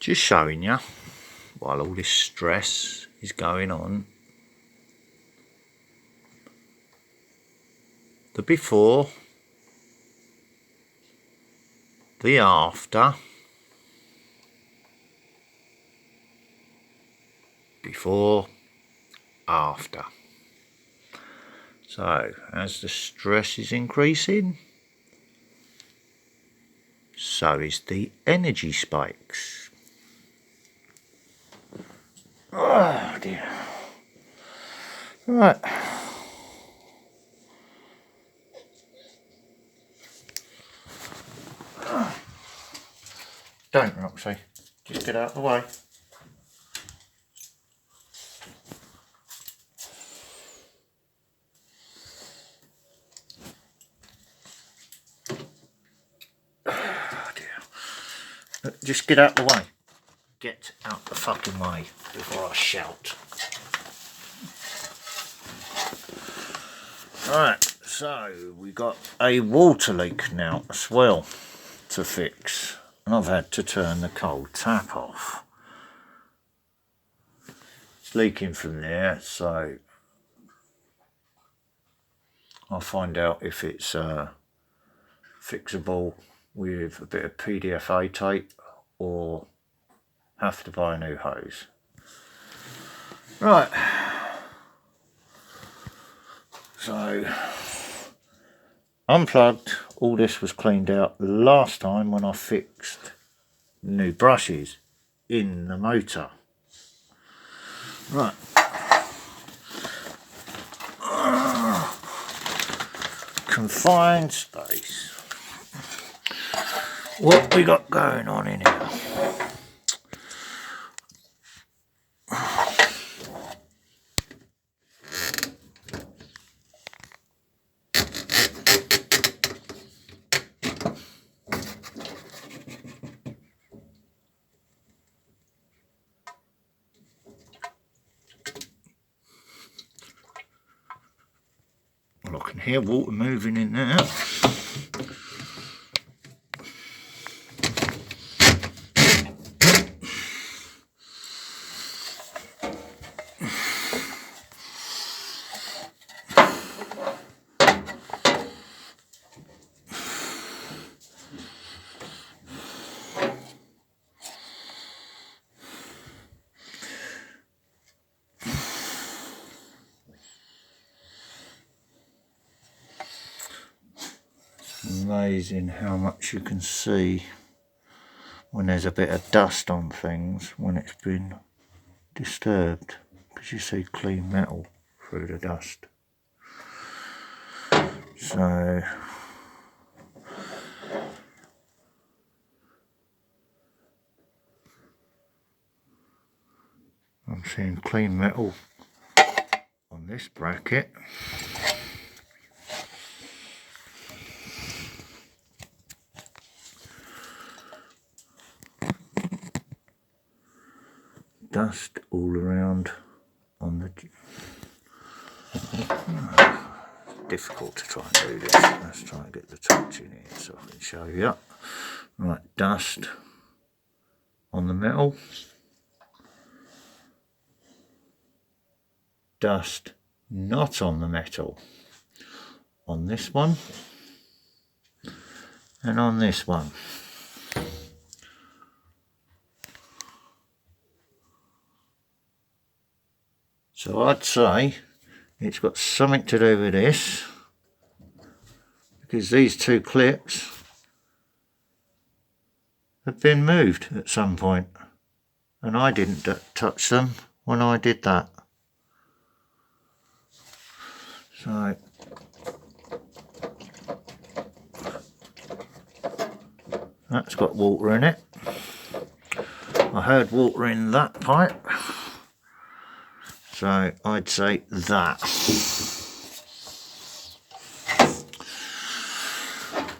Just showing you, while all this stress is going on, the before, the after, before, after. So as the stress is increasing, so is the energy spikes. Oh dear. Right. Don't, Roxy. Just get out of the way. Oh dear. Just get out of the way. Get out the fucking way before I shout. Right, so we got a water leak now as well to fix, and I've had to turn the cold tap off. It's leaking from there, so I'll find out if it's fixable with a bit of PDFA tape or have to buy a new hose. Right, so unplugged, all this was cleaned out last time when I fixed new brushes in the motor. Right, confined space. What we got going on in here? Well, I can hear water moving in there. Amazing how much you can see when there's a bit of dust on things when it's been disturbed, because you see clean metal through the dust. So I'm seeing clean metal on this bracket. Dust all around on the... difficult to try and do this. Let's try and get the touch in here so I can show you. Right, dust on the metal. Dust not on the metal. On this one. And on this one. So I'd say it's got something to do with this, because these two clips have been moved at some point, and I didn't touch them when I did that. So that's got water in it. I heard water in that pipe. So I'd say that.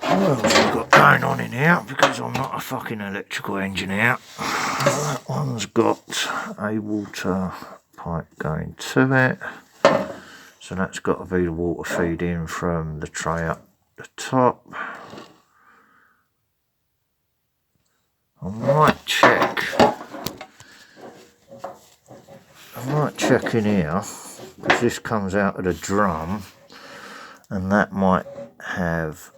What else have we got going on in here? Because I'm not a fucking electrical engineer. That one's got a water pipe going to it. So that's got to be the water feeding from the tray up the top. I might check check in here, because this comes out of the drum, and that might have...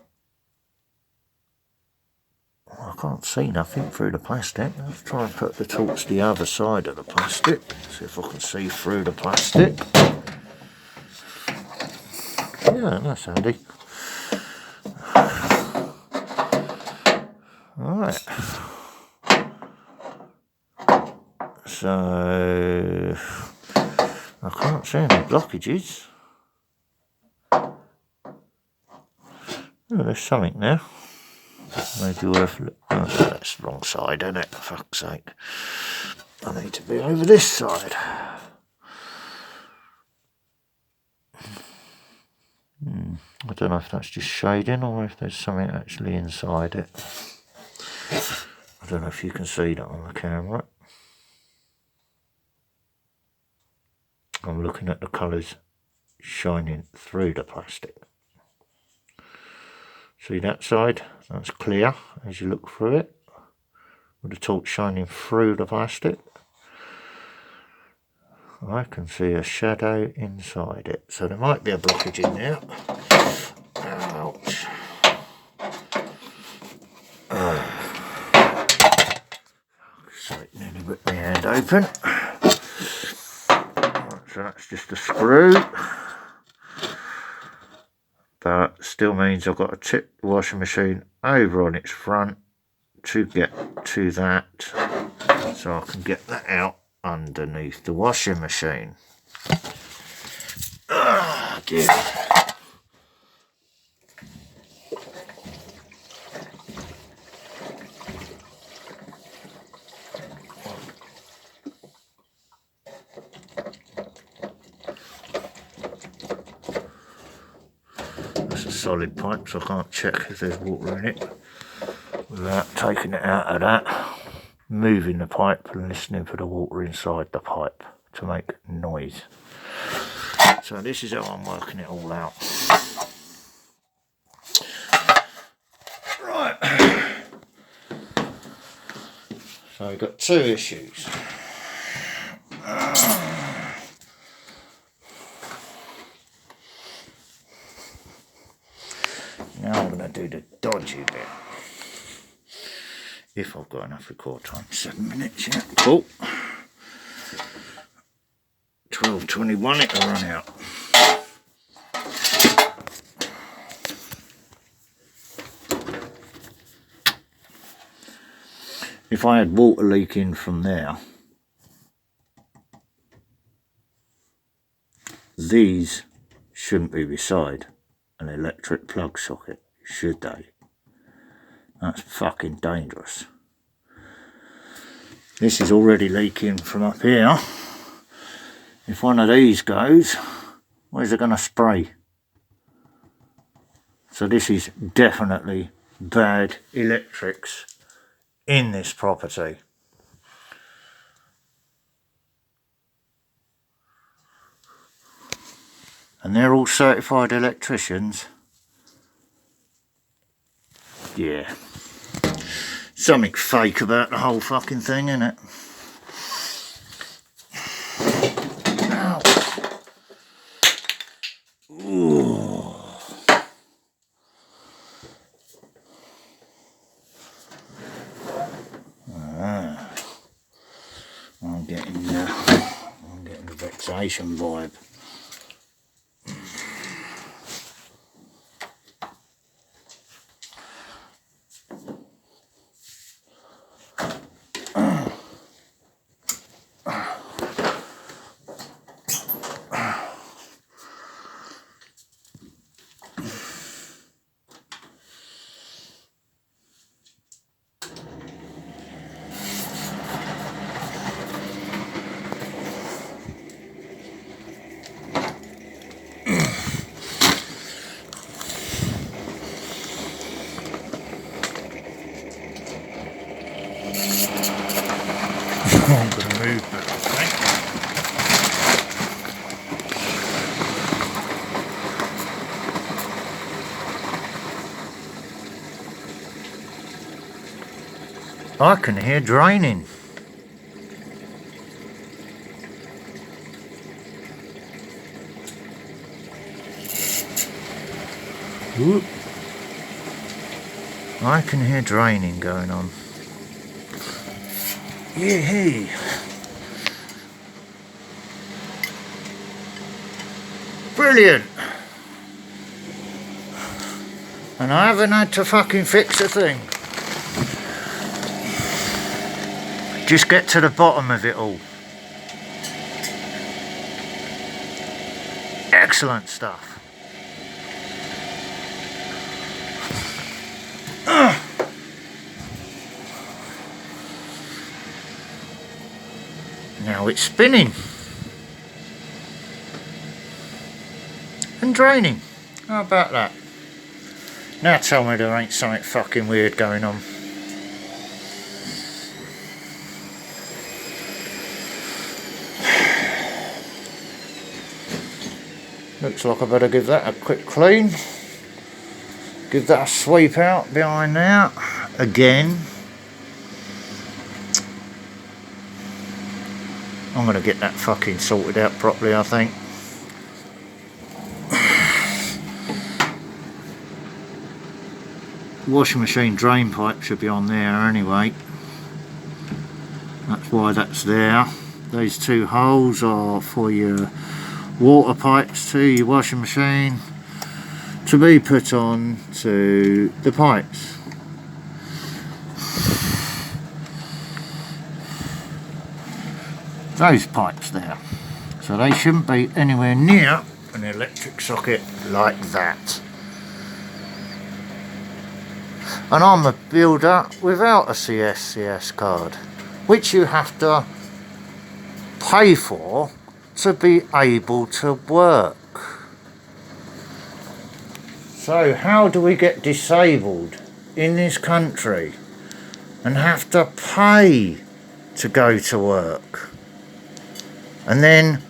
I can't see nothing through the plastic. Let's try and put the torch the other side of the plastic. See if I can see through the plastic. Yeah, that's handy. Alright. So I can't see any blockages. Oh, there's something there. Maybe worth... Oh, that's the wrong side, isn't it? For fuck's sake. I need to be over this side. I don't know if that's just shading or if there's something actually inside it. I don't know if you can see that on the camera. I'm looking at the colours shining through the plastic. See that side? That's clear as you look through it, with the torch shining through the plastic. I can see a shadow inside it, so there might be a blockage in there. Ouch. So it nearly ripped my hand open. Right, so that's just a screw. But still means I've got to tip the washing machine over on its front to get to that, so I can get that out underneath the washing machine. Ah, dear. That's a solid pipe, so I can't check if there's water in it without taking it out of that, moving the pipe and listening for the water inside the pipe to make noise. So this is how I'm working it all out. Right. So we've got two issues. Now I'm going to do the dodgy bit. If I've got enough record time. 7 minutes, yeah. Cool. 12:21 it'll run out. If I had water leaking from there, these shouldn't be beside an electric plug socket, should they? That's fucking dangerous. This is already leaking from up here. If one of these goes, where's it going to spray? So this is definitely bad electrics in this property. And they're all certified electricians. Yeah. Something fake about the whole fucking thing, isn't it? Ow. Ooh. I'm getting the vexation vibe. I'm going to move that, I can hear draining. Whoop. I can hear draining going on. Yeah. Brilliant. And I haven't had to fucking fix a thing. Just get to the bottom of it all. Excellent stuff. Now it's spinning. And draining. How about that? Now tell me there ain't something fucking weird going on. Looks like I better give that a quick clean. Give that a sweep out behind there. Again. I'm going to get that fucking sorted out properly, I think. Washing machine drain pipe should be on there anyway. That's why that's there. Those two holes are for your water pipes to your washing machine to be put on to the pipes. Those pipes there. So they shouldn't be anywhere near an electric socket like that. And I'm a builder without a CSCS card, which you have to pay for to be able to work. So how do we get disabled in this country and have to pay to go to work? And then